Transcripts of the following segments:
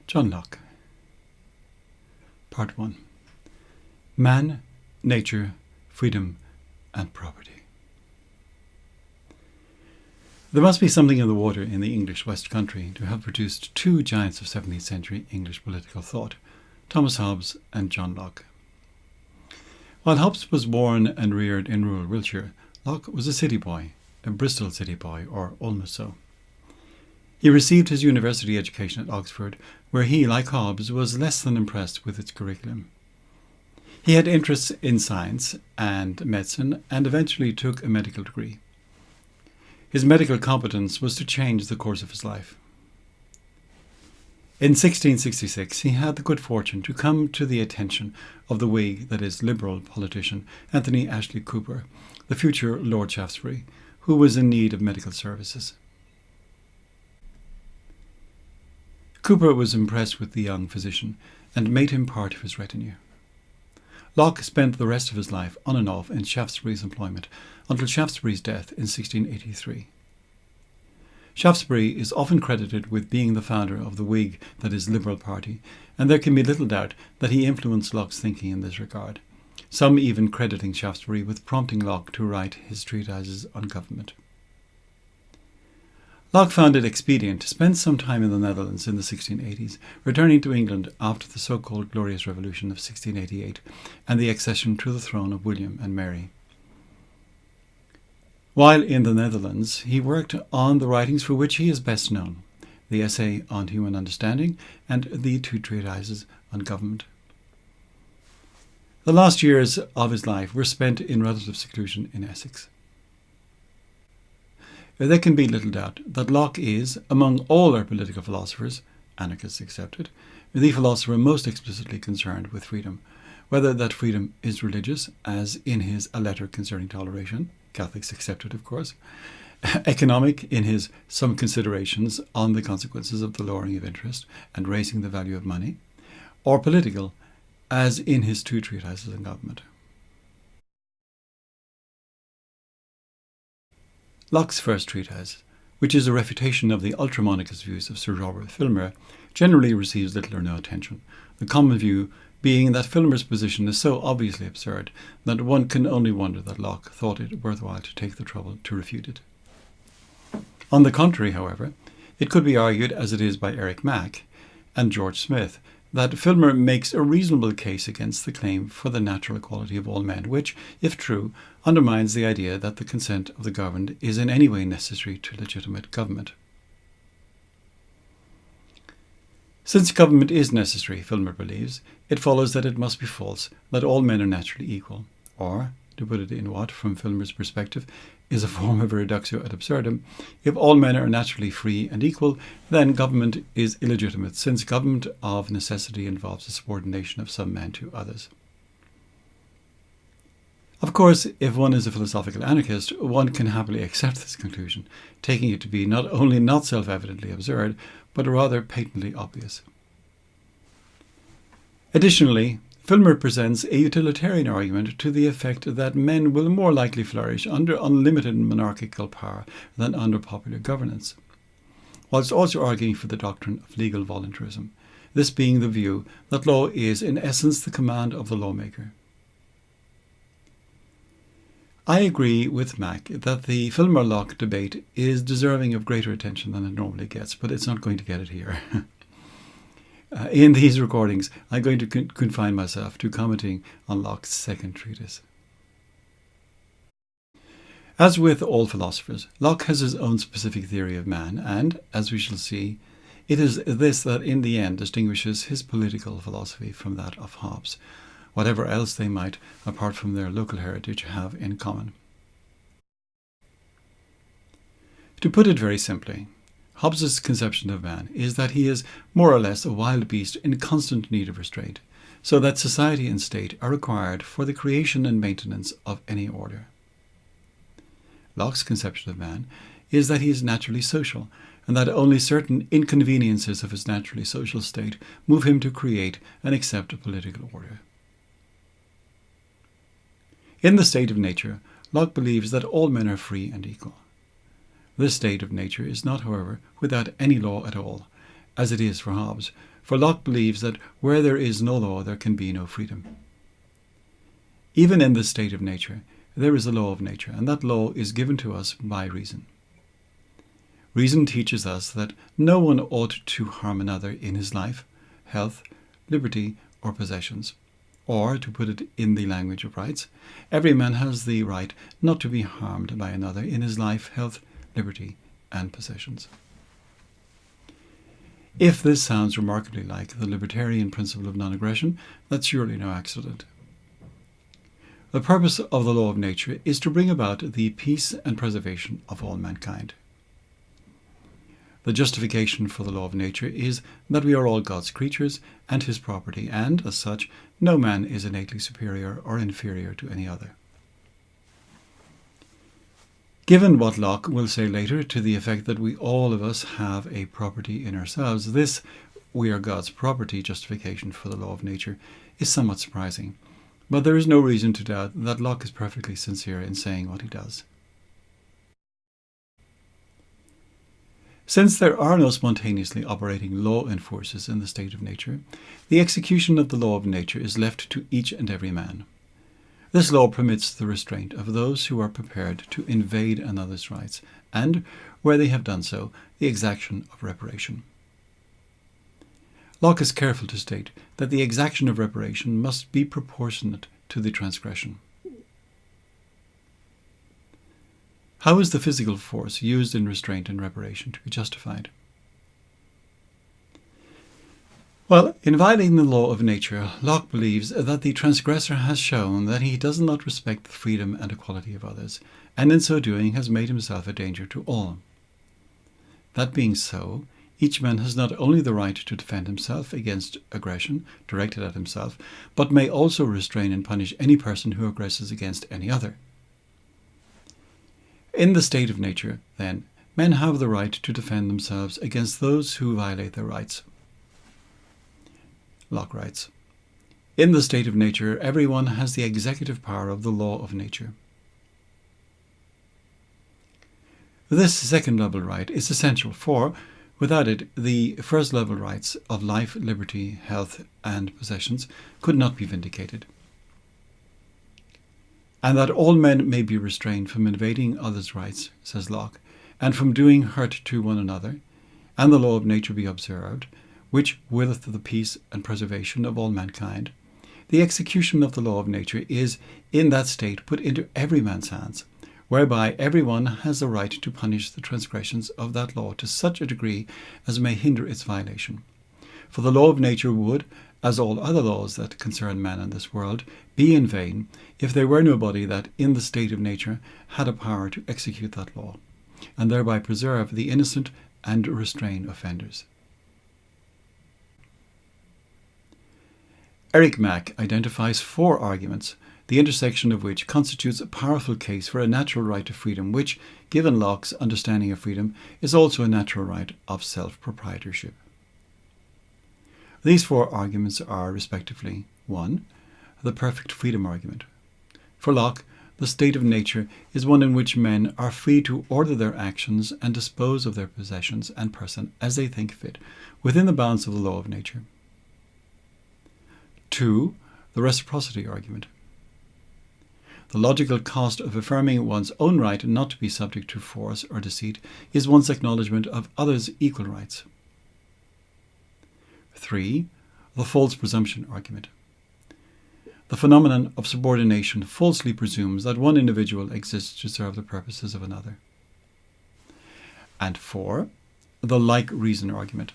John Locke. Part 1. Man, Nature, Freedom and Property. There must be something in the water in the English West Country to have produced two giants of 17th century English political thought, Thomas Hobbes and John Locke. While Hobbes was born and reared in rural Wiltshire, Locke was a city boy, a Bristol city boy, or almost so. He received his university education at Oxford, where he, like Hobbes, was less than impressed with its curriculum. He had interests in science and medicine and eventually took a medical degree. His medical competence was to change the course of his life. In 1666, he had the good fortune to come to the attention of the Whig, that is, Liberal politician Anthony Ashley Cooper, the future Lord Shaftesbury, who was in need of medical services. Cooper was impressed with the young physician and made him part of his retinue. Locke spent the rest of his life on and off in Shaftesbury's employment until Shaftesbury's death in 1683. Shaftesbury is often credited with being the founder of the Whig, that is, Liberal Party, and there can be little doubt that he influenced Locke's thinking in this regard, some even crediting Shaftesbury with prompting Locke to write his treatises on government. Locke found it expedient to spend some time in the Netherlands in the 1680s, returning to England after the so-called Glorious Revolution of 1688 and the accession to the throne of William and Mary. While in the Netherlands, he worked on the writings for which he is best known, the Essay on Human Understanding and the two treatises on government. The last years of his life were spent in relative seclusion in Essex. There can be little doubt that Locke is, among all our political philosophers, anarchists excepted, the philosopher most explicitly concerned with freedom, whether that freedom is religious, as in his A Letter Concerning Toleration, Catholics excepted of course, economic in his Some Considerations on the Consequences of the Lowering of Interest and Raising the Value of Money, or political, as in his two treatises on government. Locke's first treatise, which is a refutation of the ultra-monarchist views of Sir Robert Filmer, generally receives little or no attention, the common view being that Filmer's position is so obviously absurd that one can only wonder that Locke thought it worthwhile to take the trouble to refute it. On the contrary, however, it could be argued, as it is by Eric Mack and George Smith, that Filmer makes a reasonable case against the claim for the natural equality of all men, which, if true, undermines the idea that the consent of the governed is in any way necessary to legitimate government. Since government is necessary, Filmer believes, it follows that it must be false that all men are naturally equal, or, to put it in what, from Filmer's perspective, is a form of reductio ad absurdum, if all men are naturally free and equal, then government is illegitimate, since government of necessity involves the subordination of some men to others. Of course, if one is a philosophical anarchist, one can happily accept this conclusion, taking it to be not only not self-evidently absurd, but rather patently obvious. Additionally, Filmer presents a utilitarian argument to the effect that men will more likely flourish under unlimited monarchical power than under popular governance, whilst also arguing for the doctrine of legal voluntarism, this being the view that law is in essence the command of the lawmaker. I agree with Mack that the Filmer-Locke debate is deserving of greater attention than it normally gets, but it's not going to get it here. In these recordings, I'm going to confine myself to commenting on Locke's second treatise. As with all philosophers, Locke has his own specific theory of man, and, as we shall see, it is this that in the end distinguishes his political philosophy from that of Hobbes, whatever else they might, apart from their local heritage, have in common. To put it very simply, Hobbes's conception of man is that he is more or less a wild beast in constant need of restraint, so that society and state are required for the creation and maintenance of any order. Locke's conception of man is that he is naturally social, and that only certain inconveniences of his naturally social state move him to create and accept a political order. In the state of nature, Locke believes that all men are free and equal. This state of nature is not, however, without any law at all, as it is for Hobbes, for Locke believes that where there is no law, there can be no freedom. Even in this state of nature, there is a law of nature, and that law is given to us by reason. Reason teaches us that no one ought to harm another in his life, health, liberty, or possessions. Or, to put it in the language of rights, every man has the right not to be harmed by another in his life, health, liberty, and possessions. If this sounds remarkably like the libertarian principle of non-aggression, that's surely no accident. The purpose of the law of nature is to bring about the peace and preservation of all mankind. The justification for the law of nature is that we are all God's creatures and his property, and, as such, no man is innately superior or inferior to any other. Given what Locke will say later to the effect that we all of us have a property in ourselves, this "we are God's property" justification for the law of nature is somewhat surprising, but there is no reason to doubt that Locke is perfectly sincere in saying what he does. Since there are no spontaneously operating law enforcers in the state of nature, the execution of the law of nature is left to each and every man. This law permits the restraint of those who are prepared to invade another's rights, and, where they have done so, the exaction of reparation. Locke is careful to state that the exaction of reparation must be proportionate to the transgression. How is the physical force used in restraint and reparation to be justified? Well, in violating the law of nature, Locke believes that the transgressor has shown that he does not respect the freedom and equality of others, and in so doing has made himself a danger to all. That being so, each man has not only the right to defend himself against aggression directed at himself, but may also restrain and punish any person who aggresses against any other. In the state of nature, then, men have the right to defend themselves against those who violate their rights. Locke writes, "In the state of nature, everyone has the executive power of the law of nature." This second level right is essential, for, without it, the first level rights of life, liberty, health, and possessions could not be vindicated. And that all men may be restrained from invading others' rights, says Locke, and from doing hurt to one another, and the law of nature be observed, which willeth the peace and preservation of all mankind, the execution of the law of nature is in that state put into every man's hands, whereby every one has the right to punish the transgressions of that law to such a degree as may hinder its violation. For the law of nature would, as all other laws that concern man in this world, be in vain if there were nobody that in the state of nature had a power to execute that law, and thereby preserve the innocent and restrain offenders. Eric Mack identifies 4 arguments, the intersection of which constitutes a powerful case for a natural right to freedom, which, given Locke's understanding of freedom, is also a natural right of self-proprietorship. These 4 arguments are, respectively, 1. The perfect freedom argument. For Locke, the state of nature is one in which men are free to order their actions and dispose of their possessions and person as they think fit, within the bounds of the law of nature. 2. The reciprocity argument. The logical cost of affirming one's own right not to be subject to force or deceit is one's acknowledgement of others' equal rights. 3. The false presumption argument. The phenomenon of subordination falsely presumes that one individual exists to serve the purposes of another. And 4. The like reason argument.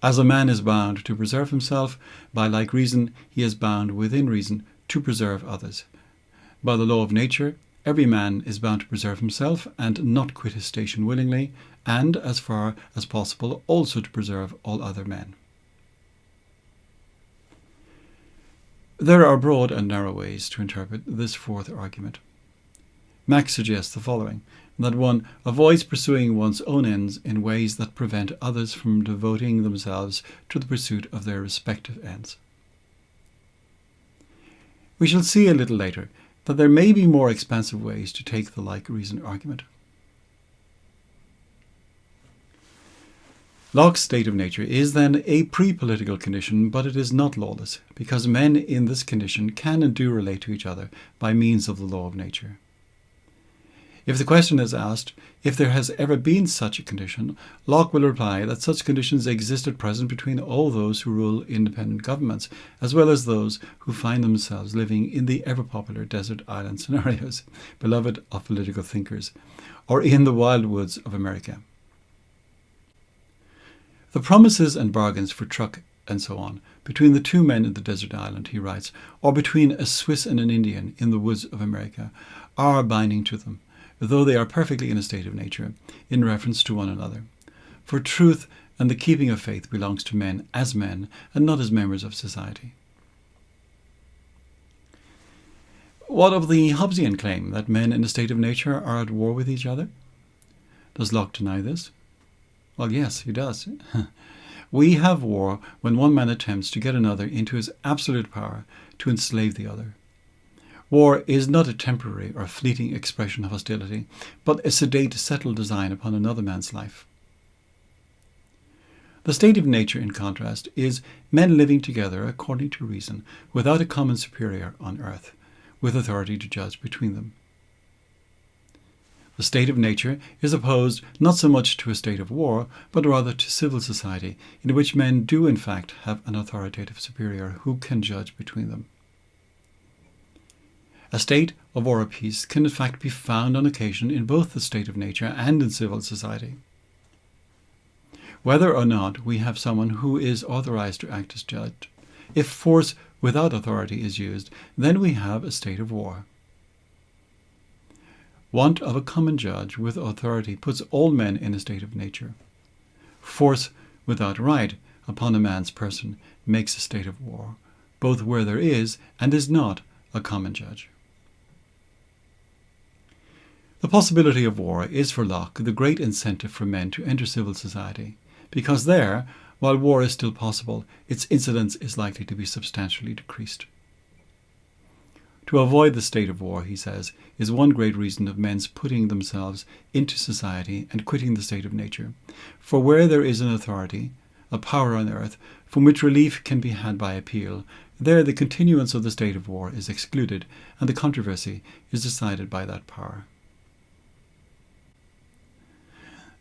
As a man is bound to preserve himself, by like reason he is bound within reason to preserve others. By the law of nature, every man is bound to preserve himself and not quit his station willingly, and, as far as possible, also to preserve all other men. There are broad and narrow ways to interpret this 4th argument. Mack suggests the following: that one avoids pursuing one's own ends in ways that prevent others from devoting themselves to the pursuit of their respective ends. We shall see a little later that there may be more expansive ways to take the like reason argument. Locke's state of nature is then a pre-political condition, but it is not lawless, because men in this condition can and do relate to each other by means of the law of nature. If the question is asked if there has ever been such a condition, Locke will reply that such conditions exist at present between all those who rule independent governments, as well as those who find themselves living in the ever-popular desert island scenarios, beloved of political thinkers, or in the wild woods of America. The promises and bargains for truck and so on between the two men in the desert island, he writes, or between a Swiss and an Indian in the woods of America, are binding to them, though they are perfectly in a state of nature, in reference to one another. For truth and the keeping of faith belongs to men, and not as members of society. What of the Hobbesian claim that men in a state of nature are at war with each other? Does Locke deny this? Well, yes, he does. We have war when one man attempts to get another into his absolute power to enslave the other. War is not a temporary or fleeting expression of hostility, but a sedate, settled design upon another man's life. The state of nature, in contrast, is men living together according to reason, without a common superior on earth, with authority to judge between them. The state of nature is opposed not so much to a state of war, but rather to civil society, in which men do in fact have an authoritative superior who can judge between them. A state of war or peace can in fact be found on occasion in both the state of nature and in civil society. Whether or not we have someone who is authorized to act as judge, if force without authority is used, then we have a state of war. Want of a common judge with authority puts all men in a state of nature. Force without right upon a man's person makes a state of war, both where there is and is not a common judge. The possibility of war is for Locke the great incentive for men to enter civil society, because there, while war is still possible, its incidence is likely to be substantially decreased. To avoid the state of war, he says, is one great reason of men's putting themselves into society and quitting the state of nature. For where there is an authority, a power on earth, from which relief can be had by appeal, there the continuance of the state of war is excluded, and the controversy is decided by that power.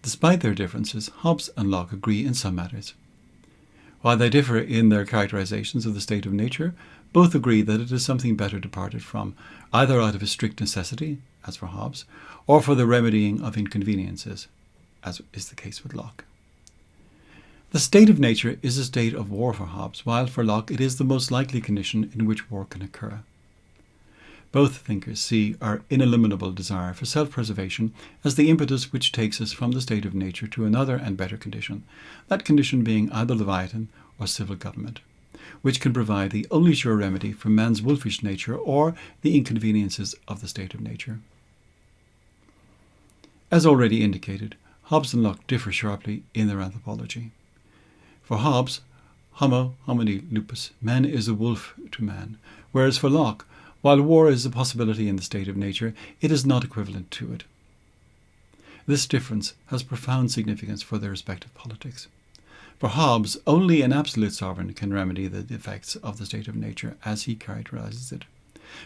Despite their differences, Hobbes and Locke agree in some matters. While they differ in their characterizations of the state of nature, both agree that it is something better departed from, either out of a strict necessity, as for Hobbes, or for the remedying of inconveniences, as is the case with Locke. The state of nature is a state of war for Hobbes, while for Locke it is the most likely condition in which war can occur. Both thinkers see our ineliminable desire for self-preservation as the impetus which takes us from the state of nature to another and better condition, that condition being either Leviathan or civil government, which can provide the only sure remedy for man's wolfish nature or the inconveniences of the state of nature. As already indicated, Hobbes and Locke differ sharply in their anthropology. For Hobbes, homo homini lupus, man is a wolf to man, whereas for Locke, while war is a possibility in the state of nature, it is not equivalent to it. This difference has profound significance for their respective politics. For Hobbes, only an absolute sovereign can remedy the defects of the state of nature as he characterizes it.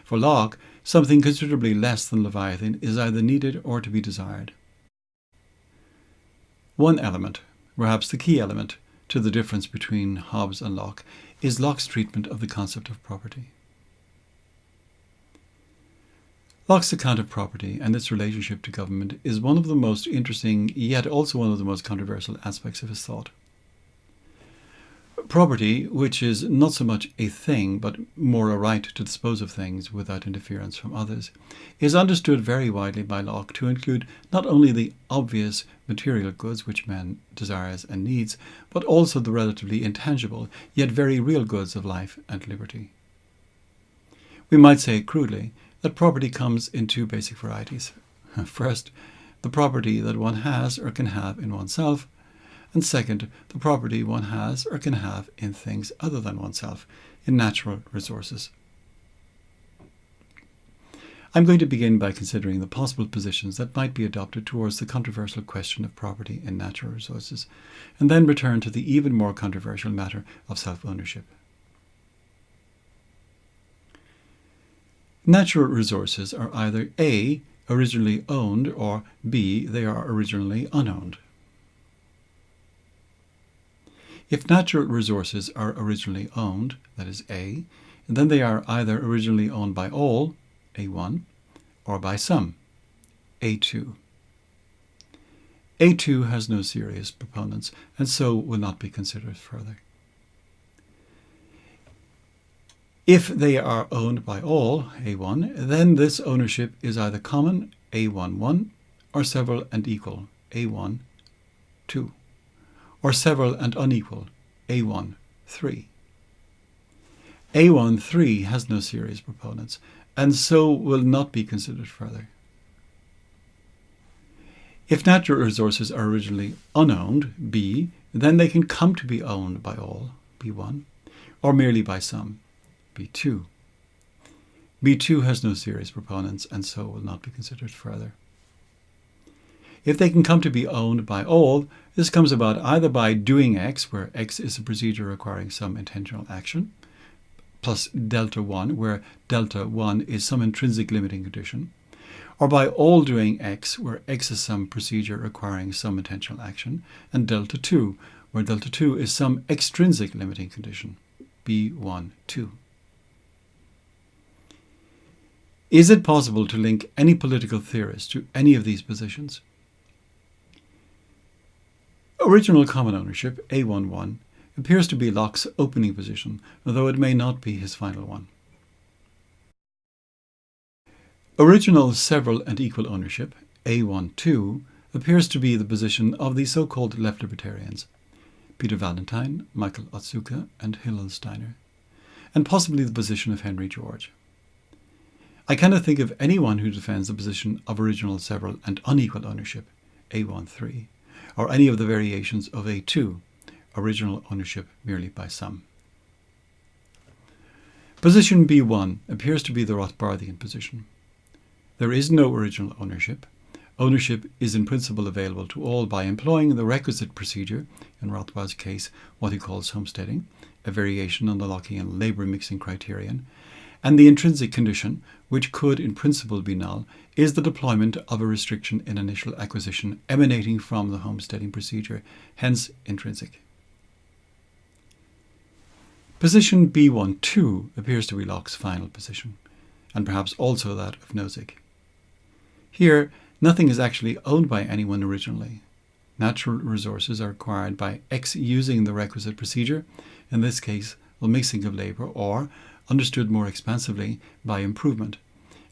For Locke, something considerably less than Leviathan is either needed or to be desired. One element, perhaps the key element, to the difference between Hobbes and Locke is Locke's treatment of the concept of property. Locke's account of property and its relationship to government is one of the most interesting, yet also one of the most controversial aspects of his thought. Property, which is not so much a thing, but more a right to dispose of things without interference from others, is understood very widely by Locke to include not only the obvious material goods which man desires and needs, but also the relatively intangible, yet very real goods of life and liberty. We might say crudely that property comes in two basic varieties. First, the property that one has or can have in oneself, and second, the property one has or can have in things other than oneself, in natural resources. I'm going to begin by considering the possible positions that might be adopted towards the controversial question of property in natural resources, and then return to the even more controversial matter of self-ownership. Natural resources are either A, originally owned, or B, they are originally unowned. If natural resources are originally owned, that is A, then they are either originally owned by all, A1, or by some, A2. A2 has no serious proponents, and so will not be considered further. If they are owned by all, A1, then this ownership is either common, A11, or several and equal, A12, or several and unequal, A13. A13 has no serious proponents, and so will not be considered further. If natural resources are originally unowned, B, then they can come to be owned by all, B1, or merely by some, B2. B2 has no serious proponents, and so will not be considered further. If they can come to be owned by all, this comes about either by doing X, where X is a procedure requiring some intentional action, plus delta 1, where delta 1 is some intrinsic limiting condition, or by all doing X, where X is some procedure requiring some intentional action, and delta 2, where delta 2 is some extrinsic limiting condition, B1, 2. Is it possible to link any political theorist to any of these positions? Original common ownership, A11, appears to be Locke's opening position, though it may not be his final one. Original several and equal ownership, A12, appears to be the position of the so-called left libertarians, Peter Valentine, Michael Otsuka, and Hillel Steiner, and possibly the position of Henry George. I cannot think of anyone who defends the position of original several and unequal ownership, A13, or any of the variations of A2, original ownership merely by some. Position B1 appears to be the Rothbardian position. There is no original ownership. Ownership is in principle available to all by employing the requisite procedure, in Rothbard's case what he calls homesteading, a variation on the Lockean labour mixing criterion, and the intrinsic condition, which could in principle be null, is the deployment of a restriction in initial acquisition emanating from the homesteading procedure, hence intrinsic. Position B12 appears to be Locke's final position, and perhaps also that of Nozick. Here, nothing is actually owned by anyone originally. Natural resources are acquired by X using the requisite procedure, in this case, the mixing of labour, or, understood more expansively, by improvement,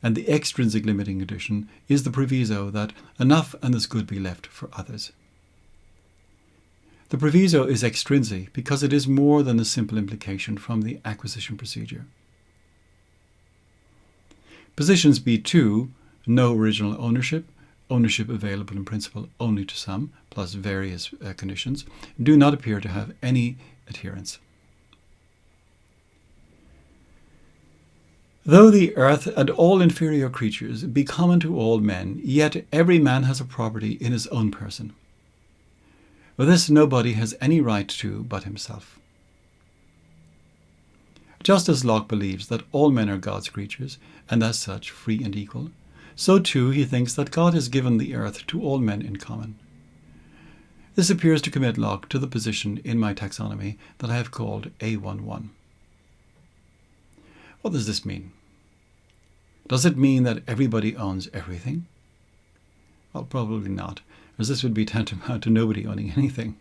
and the extrinsic limiting condition is the proviso that enough and as good be left for others. The proviso is extrinsic because it is more than a simple implication from the acquisition procedure. Positions B2, no original ownership, ownership available in principle only to some, plus various conditions, do not appear to have any adherence. Though the earth and all inferior creatures be common to all men, yet every man has a property in his own person. This nobody has any right to but himself. Just as Locke believes that all men are God's creatures, and as such free and equal, so too he thinks that God has given the earth to all men in common. This appears to commit Locke to the position in my taxonomy that I have called A11. What does this mean? Does it mean that everybody owns everything? Well, probably not, as this would be tantamount to nobody owning anything.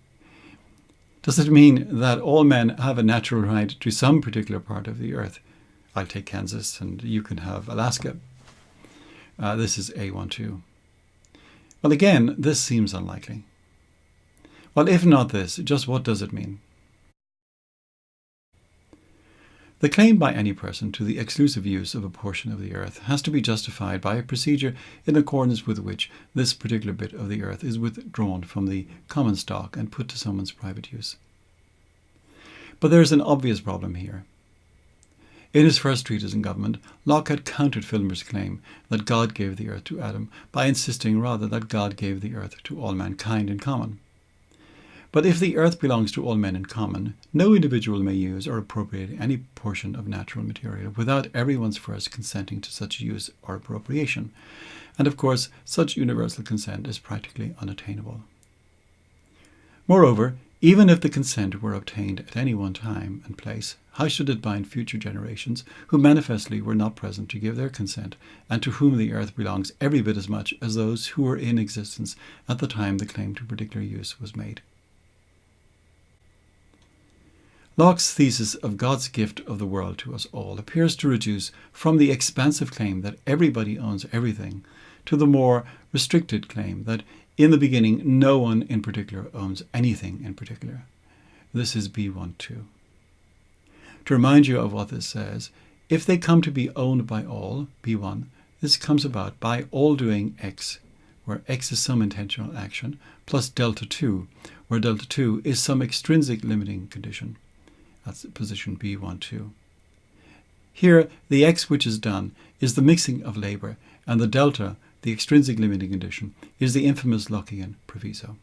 Does it mean that all men have a natural right to some particular part of the earth? I'll take Kansas and you can have Alaska. This is A12. Well, again, this seems unlikely. Well, if not this, just what does it mean? The claim by any person to the exclusive use of a portion of the earth has to be justified by a procedure in accordance with which this particular bit of the earth is withdrawn from the common stock and put to someone's private use. But there is an obvious problem here. In his first treatise on government, Locke had countered Filmer's claim that God gave the earth to Adam by insisting rather that God gave the earth to all mankind in common. But if the earth belongs to all men in common, no individual may use or appropriate any portion of natural material without everyone's first consenting to such use or appropriation. And of course, such universal consent is practically unattainable. Moreover, even if the consent were obtained at any one time and place, how should it bind future generations who manifestly were not present to give their consent, and to whom the earth belongs every bit as much as those who were in existence at the time the claim to particular use was made? Locke's thesis of God's gift of the world to us all appears to reduce from the expansive claim that everybody owns everything to the more restricted claim that in the beginning no one in particular owns anything in particular. This is B1.2. To remind you of what this says, if they come to be owned by all, B1, this comes about by all doing X, where X is some intentional action, plus delta 2, where delta 2 is some extrinsic limiting condition. That's position B1.2. Here, the X which is done is the mixing of labour, and the delta, the extrinsic limiting condition, is the infamous Lockean proviso.